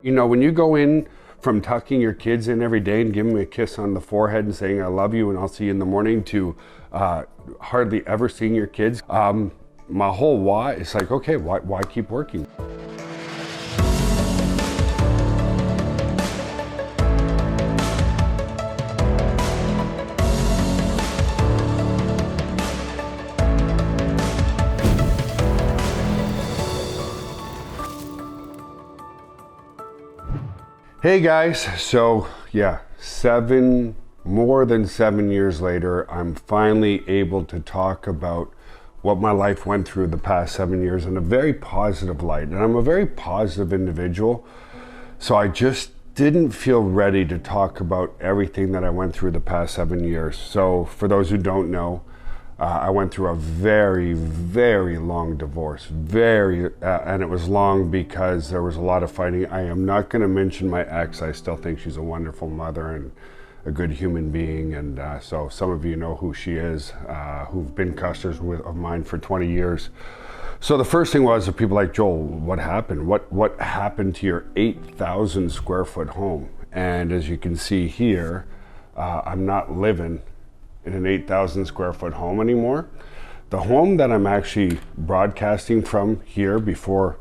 You know, when you go in from tucking your kids in every day and giving them a kiss on the forehead and saying, I love you and I'll see you in the morning, to hardly ever seeing your kids, my whole why, it's like, okay, why keep working? Hey guys, so yeah, more than 7 years later, I'm finally able to talk about what my life went through the past 7 years in a very positive light. And I'm a very positive individual, so I just didn't feel ready to talk about everything that I went through the past 7 years. So for those who don't know, I went through a very, very long divorce. And it was long because there was a lot of fighting. I am not going to mention my ex. I still think she's a wonderful mother and a good human being. And so some of you know who she is, who've been customers of mine for 20 years. So the first thing was, people like, Joel, what happened? What happened to your 8,000 square foot home? And as you can see here, I'm not living in an 8,000 square foot home anymore. The home that I'm actually broadcasting from here before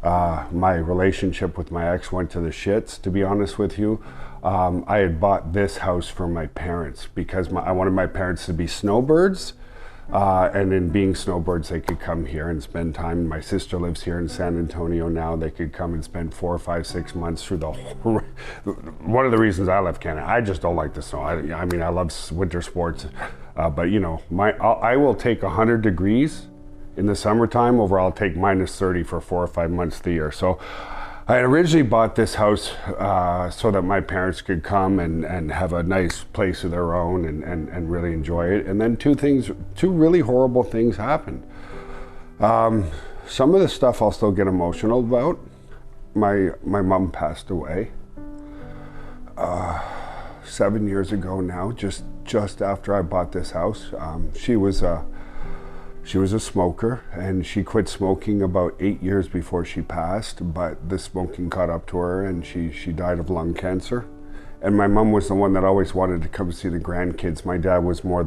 my relationship with my ex went to the shits, to be honest with you, I had bought this house for my parents because I wanted my parents to be snowbirds. And in being snowbirds, they could come here and spend time. My sister lives here in San Antonio now. They could come and spend 4, 5, 6 months through the whole. One of the reasons I left Canada, I just don't like the snow. I mean, I love winter sports, but you know, I will take 100 degrees in the summertime over I'll take minus 30 for 4 or 5 months of the year. So I originally bought this house so that my parents could come and have a nice place of their own and really enjoy it. And then two really horrible things happened. Some of the stuff I'll still get emotional about. My mom passed away 7 years ago now, just after I bought this house. She was a smoker, and she quit smoking about 8 years before she passed, but the smoking caught up to her and she died of lung cancer. And my mom was the one that always wanted to come see the grandkids. My dad was more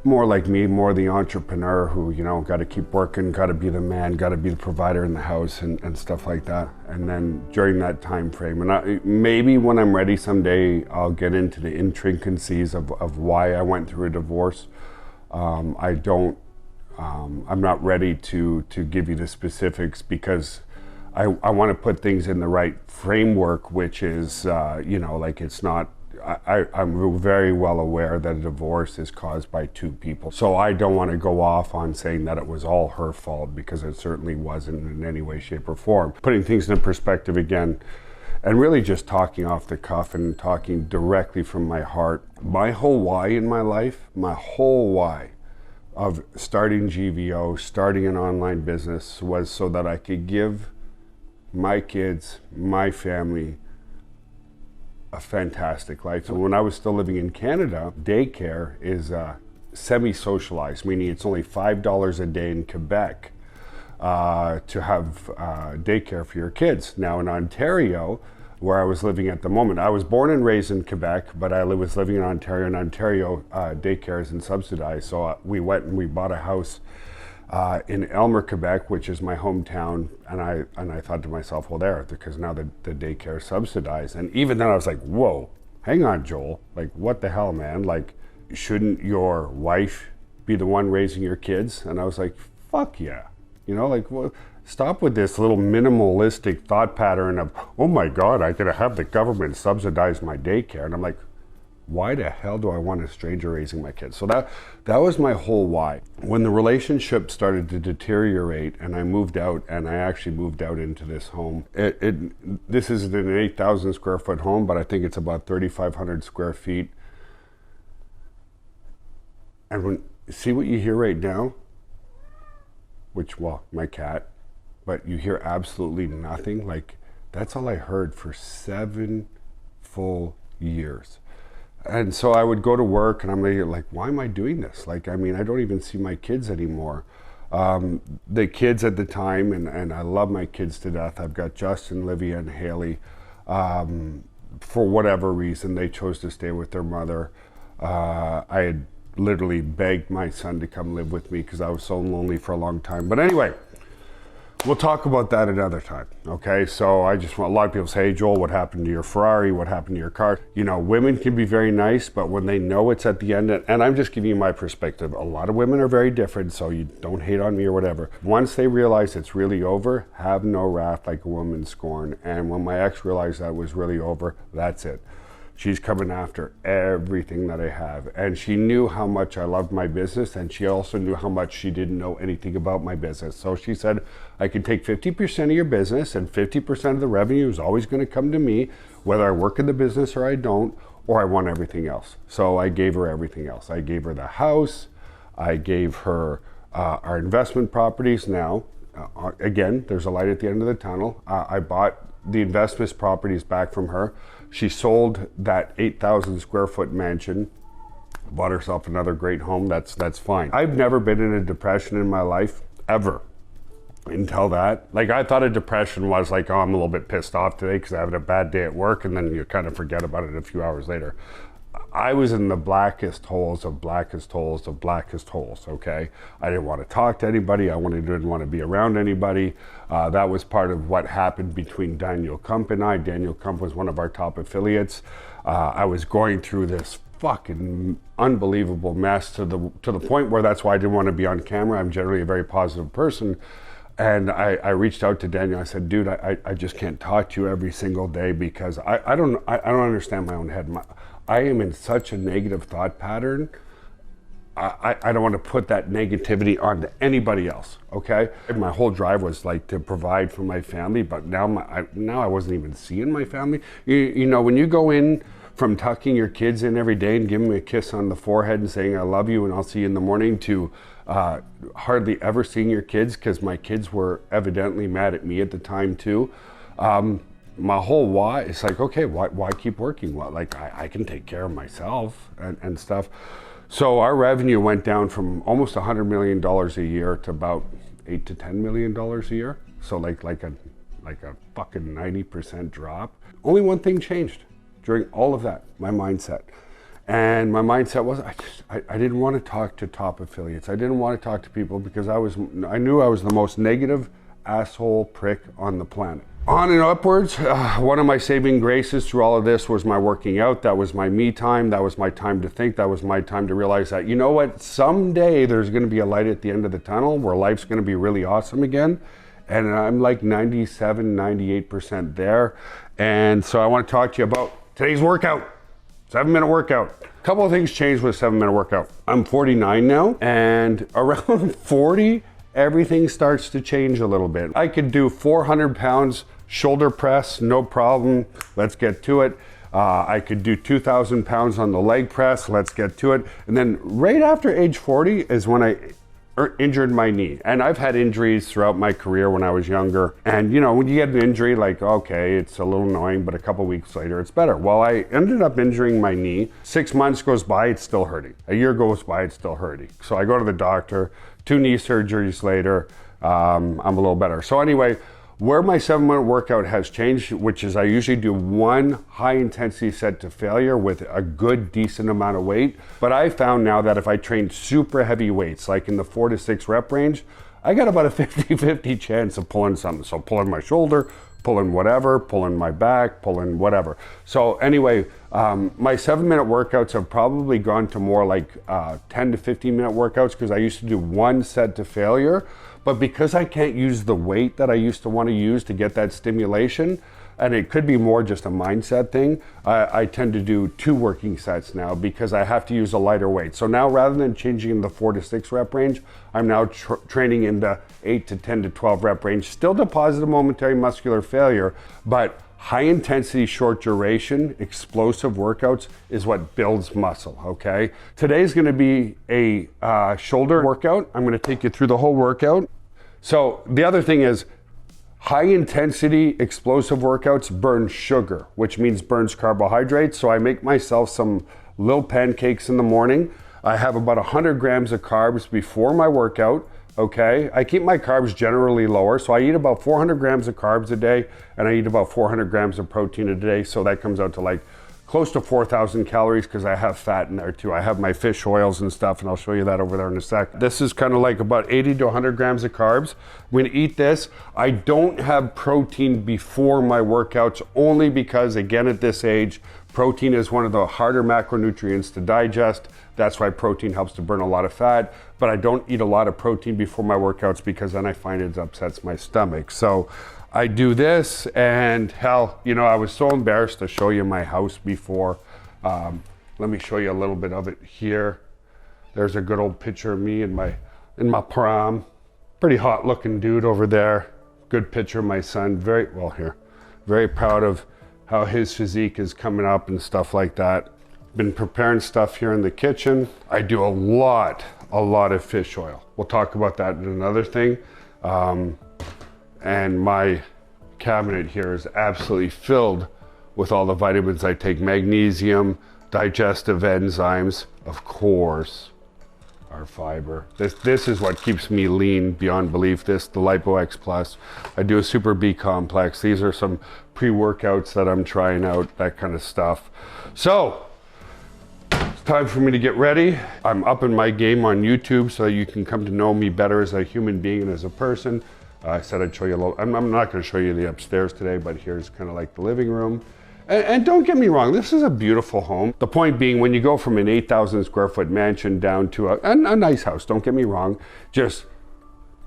like me, more the entrepreneur who, you know, got to keep working, got to be the man, got to be the provider in the house and stuff like that. And then during that time frame, and maybe when I'm ready someday, I'll get into the intricacies of why I went through a divorce. I'm not ready to give you the specifics because I want to put things in the right framework, which is, you know, like it's not, I'm very well aware that a divorce is caused by two people. So I don't want to go off on saying that it was all her fault, because it certainly wasn't in any way, shape, or form. Putting things in perspective again, and really just talking off the cuff and talking directly from my heart. My whole why in my life, my whole why of starting GVO, starting an online business, was so that I could give my kids, my family, a fantastic life. So when I was still living in Canada, daycare is semi-socialized, meaning it's only $5 a day in Quebec to have daycare for your kids. Now in Ontario, where I was living at the moment, I was born and raised in Quebec, but I was living in Ontario, and Ontario daycare isn't subsidized. So we went and we bought a house in Elmer, Quebec, which is my hometown. And I thought to myself, well, there, because now the daycare is subsidized. And even then I was like, whoa, hang on, Joel. Like, what the hell, man? Like, shouldn't your wife be the one raising your kids? And I was like, fuck yeah. You know, like, well, stop with this little minimalistic thought pattern of, oh my God, I could have the government subsidize my daycare. And I'm like, why the hell do I want a stranger raising my kids? So that was my whole why. When the relationship started to deteriorate and I moved out, and I actually moved out into this home, this isn't an 8,000 square foot home, but I think it's about 3,500 square feet. And see what you hear right now? Which, well, my cat. But you hear absolutely nothing. Like, that's all I heard for 7 full years. And so I would go to work and I'm like, why am I doing this? Like, I mean, I don't even see my kids anymore. The kids at the time, and I love my kids to death. I've got Justin, Livia, and Haley. For whatever reason, they chose to stay with their mother. I had literally begged my son to come live with me because I was so lonely for a long time. But anyway, we'll talk about that another time, okay? So I just want, a lot of people say, hey, Joel, what happened to your Ferrari? What happened to your car? You know, women can be very nice, but when they know it's at the end, and I'm just giving you my perspective, a lot of women are very different, so you don't hate on me or whatever. Once they realize it's really over, have no wrath like a woman scorn. And when my ex realized that was really over, that's it. She's coming after everything that I have. And she knew how much I loved my business, and she also knew how much she didn't know anything about my business. So she said, I can take 50% of your business, and 50% of the revenue is always going to come to me, whether I work in the business or I don't, or I want everything else. So I gave her everything else. I gave her the house. I gave her our investment properties. Now, again, there's a light at the end of the tunnel. I bought the investment properties back from her. She sold that 8,000 square foot mansion, bought herself another great home. That's fine. I've never been in a depression in my life, ever, until that. Like, I thought a depression was like, oh, I'm a little bit pissed off today because I had a bad day at work, and then you kind of forget about it a few hours later. I was in the blackest holes of blackest holes of blackest holes, okay? I didn't want to talk to anybody. I didn't want to be around anybody. That was part of what happened between Daniel Kump and I. Daniel Kump was one of our top affiliates. I was going through this fucking unbelievable mess to the point where that's why I didn't want to be on camera. I'm generally a very positive person. And I reached out to Daniel. I said, dude, I just can't talk to you every single day because I don't understand my own head. I am in such a negative thought pattern. I don't want to put that negativity onto anybody else, okay? My whole drive was like to provide for my family, but now I wasn't even seeing my family. You know, when you go in from tucking your kids in every day and giving them a kiss on the forehead and saying, I love you and I'll see you in the morning, to hardly ever seeing your kids, because my kids were evidently mad at me at the time too. My whole why, it's like, okay, why keep working? Well, like I can take care of myself and stuff. So our revenue went down from almost $100 million a year to about $8 to $10 million a year. So like a fucking 90% drop. Only one thing changed during all of that, my mindset. And my mindset was, I didn't want to talk to top affiliates. I didn't want to talk to people because I knew I was the most negative asshole prick on the planet. On and upwards, one of my saving graces through all of this was my working out. That was my me time. That was my time to think. That was my time to realize that, you know what, someday there's going to be a light at the end of the tunnel where life's going to be really awesome again. And I'm like 97, 98% there. And so I want to talk to you about today's workout. 7-minute workout. A couple of things changed with 7-minute workout. I'm 49 now, and around 40, everything starts to change a little bit. I could do 400 pounds shoulder press, no problem. Let's get to it. I could do 2,000 pounds on the leg press. Let's get to it. And then right after age 40 is when I injured my knee. And I've had injuries throughout my career when I was younger. And you know, when you get an injury, like, okay, it's a little annoying, but a couple weeks later, it's better. Well, I ended up injuring my knee. 6 months goes by, it's still hurting. A year goes by, it's still hurting. So I go to the doctor, 2 knee surgeries later, I'm a little better. So anyway, where my 7-minute workout has changed, which is I usually do one high intensity set to failure with a good, decent amount of weight. But I found now that if I train super heavy weights, like in the 4 to 6 rep range, I got about a 50-50 chance of pulling something. So pulling my shoulder, pulling whatever, pulling my back, pulling whatever. So anyway, my 7-minute workouts have probably gone to more like 10 to 15-minute workouts, because I used to do one set to failure. But because I can't use the weight that I used to want to use to get that stimulation, and it could be more just a mindset thing, I tend to do 2 working sets now because I have to use a lighter weight. So now, rather than changing in the 4 to 6 rep range, I'm now training in the 8 to 10 to 12 rep range, still to positive momentary muscular failure, but high intensity, short duration, explosive workouts is what builds muscle, okay? Today's gonna be a shoulder workout. I'm gonna take you through the whole workout. So the other thing is, high intensity explosive workouts burn sugar, which means burns carbohydrates. So I make myself some little pancakes in the morning. I have about 100 grams of carbs before my workout, okay? I keep my carbs generally lower, so I eat about 400 grams of carbs a day, and I eat about 400 grams of protein a day, so that comes out to like close to 4,000 calories because I have fat in there too. I have my fish oils and stuff, and I'll show you that over there in a sec. This is kind of like about 80 to 100 grams of carbs. When I eat this, I don't have protein before my workouts, only because, again, at this age, protein is one of the harder macronutrients to digest. That's why protein helps to burn a lot of fat, but I don't eat a lot of protein before my workouts because then I find it upsets my stomach. So I do this, and hell, you know, I was so embarrassed to show you my house before. Let me show you a little bit of it here. There's a good old picture of me in my prom. Pretty hot looking dude over there. Good picture of my son. Very proud of how his physique is coming up and stuff like that. Been preparing stuff here in the kitchen. I do a lot of fish oil. We'll talk about that in another thing. And my cabinet here is absolutely filled with all the vitamins I take. Magnesium, digestive enzymes, of course, our fiber. This is what keeps me lean beyond belief. The LipoX Plus. I do a Super B complex. These are some pre-workouts that I'm trying out, that kind of stuff. So, it's time for me to get ready. I'm upping my game on YouTube so you can come to know me better as a human being and as a person. I said I'd show you a little, I'm not going to show you the upstairs today, but here's kind of like the living room. And don't get me wrong, this is a beautiful home. The point being, when you go from an 8,000 square foot mansion down to a nice house, don't get me wrong, just,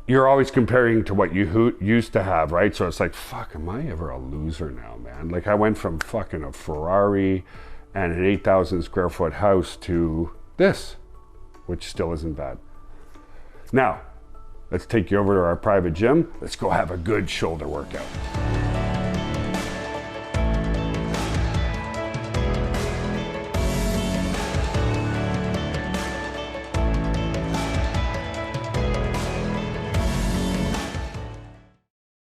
you're always comparing to what you used to have, right? So it's like, fuck, am I ever a loser now, man? Like, I went from fucking a Ferrari and an 8,000 square foot house to this, which still isn't bad. Now, let's take you over to our private gym. Let's go have a good shoulder workout.